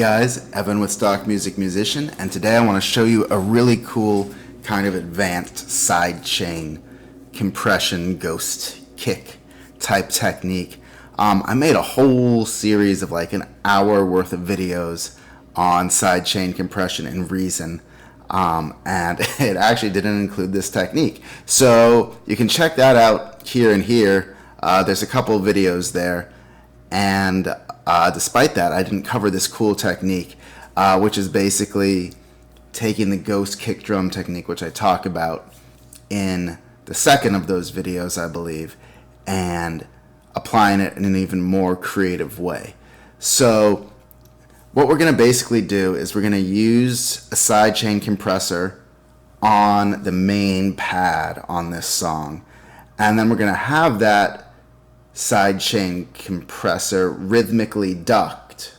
Guys, Evan with Stock Music Musician, and today I want to show you a really cool kind of advanced sidechain compression ghost kick type technique. I made a whole series of like an hour worth of videos on sidechain compression in Reason, and it actually didn't include this technique. So you can check that out here and here. There's a couple of videos there, and despite that, I didn't cover this cool technique, which is basically taking the ghost kick drum technique, which I talk about in the second of those videos, I believe, and applying it in an even more creative way. So what we're going to basically do is we're going to use a sidechain compressor on the main pad on this song, and then we're going to have that sidechain compressor rhythmically ducked,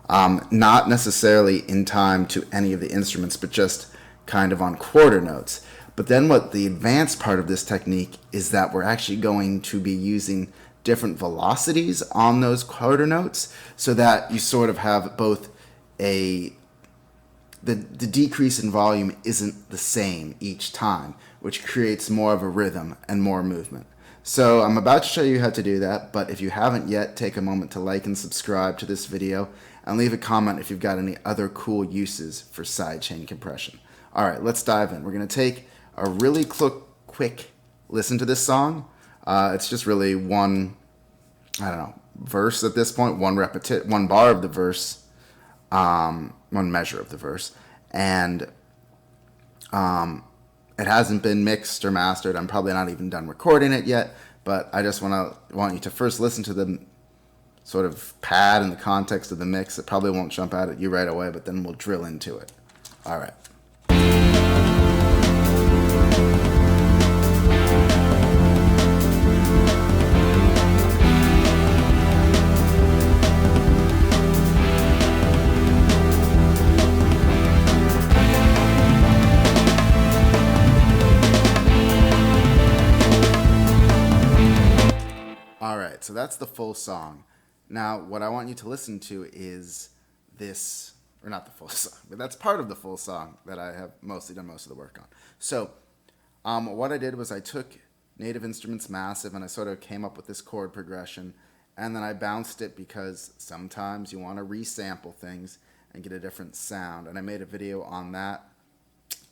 not necessarily in time to any of the instruments, but just kind of on quarter notes. But then what the advanced part of this technique is that we're actually going to be using different velocities on those quarter notes, so that you sort of have both the decrease in volume isn't the same each time, which creates more of a rhythm and more movement. So I'm about to show you how to do that, but if you haven't yet, take a moment to like and subscribe to this video and leave a comment if you've got any other cool uses for sidechain compression. All right, let's dive in. We're going to take a really quick listen to this song. It's just really one, verse at this point, one bar of the verse, one measure of the verse, and it hasn't been mixed or mastered. I'm probably not even done recording it yet, but I just want you to first listen to the sort of pad in the context of the mix. It probably won't jump out at you right away, but then we'll drill into it. All right. So that's the full song. Now, what I want you to listen to is this, or not the full song, but that's part of the full song that I have mostly done most of the work on. So what I did was I took Native Instruments Massive and I sort of came up with this chord progression, and then I bounced it because sometimes you want to resample things and get a different sound. And I made a video on that.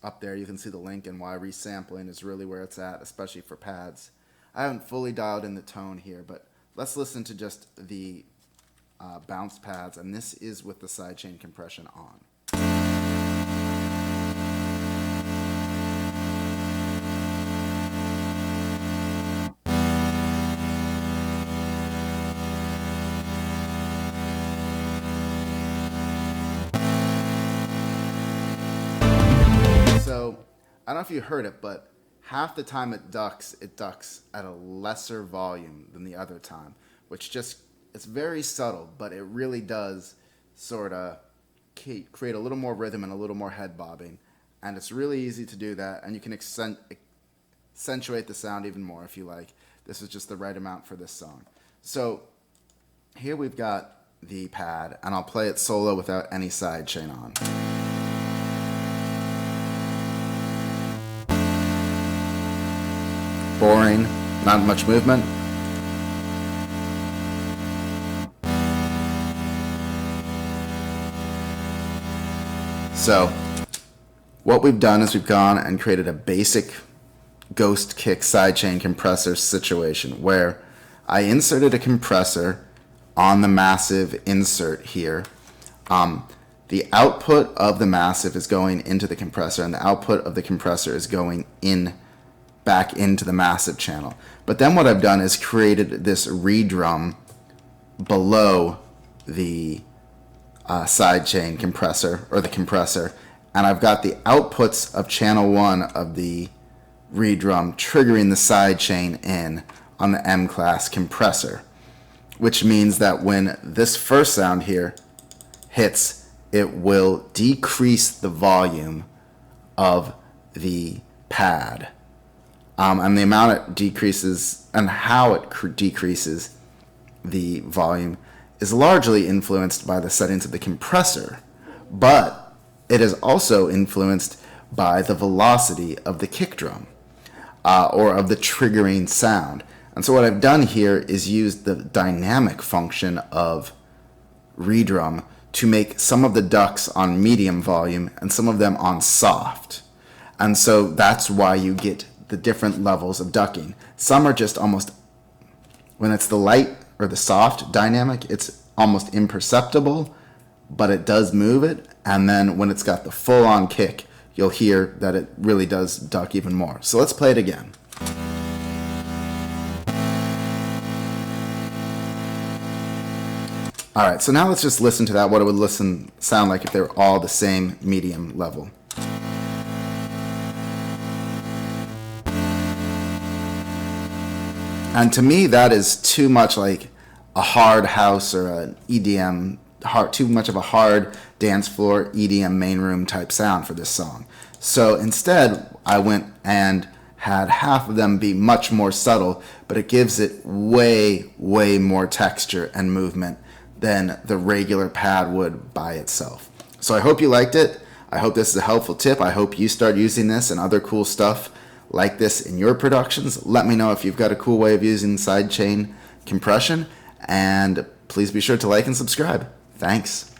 Up there you can see the link and why resampling is really where it's at, especially for pads. I haven't fully dialed in the tone here, but let's listen to just the bounce pads, and this is with the sidechain compression on. So, I don't know if you heard it, but half the time it ducks at a lesser volume than the other time, which it's very subtle, but it really does sort of create a little more rhythm and a little more head bobbing. And it's really easy to do that, and you can accentuate the sound even more if you like. This is just the right amount for this song. So here we've got the pad, and I'll play it solo without any sidechain on. Boring, not much movement. So what we've done is we've gone and created a basic ghost kick sidechain compressor situation where I inserted a compressor on the massive insert here. The output of the massive is going into the compressor, and the output of the compressor is going back into the massive channel. But then what I've done is created this Redrum below the sidechain compressor, or the compressor, and I've got the outputs of channel 1 of the Redrum triggering the sidechain in on the MClass compressor, which means that when this first sound here hits, it will decrease the volume of the pad. And the amount it decreases and how it decreases the volume is largely influenced by the settings of the compressor, but it is also influenced by the velocity of the kick drum or of the triggering sound. And so what I've done here is use the dynamic function of Redrum to make some of the ducks on medium volume and some of them on soft. And so that's why you get the different levels of ducking. Some are just almost, when it's the light or the soft dynamic, it's almost imperceptible, but it does move it. And then when it's got the full-on kick, you'll hear that it really does duck even more. So let's play it again. All right, so now let's just listen to that, what it would sound like if they were all the same medium level. And to me, that is too much like a hard house or an EDM, too much of a hard dance floor EDM main room type sound for this song. So instead, I went and had half of them be much more subtle, but it gives it way, way more texture and movement than the regular pad would by itself. So I hope you liked it. I hope this is a helpful tip. I hope you start using this and other cool stuff like this in your productions. Let me know if you've got a cool way of using sidechain compression, and please be sure to like and subscribe. Thanks.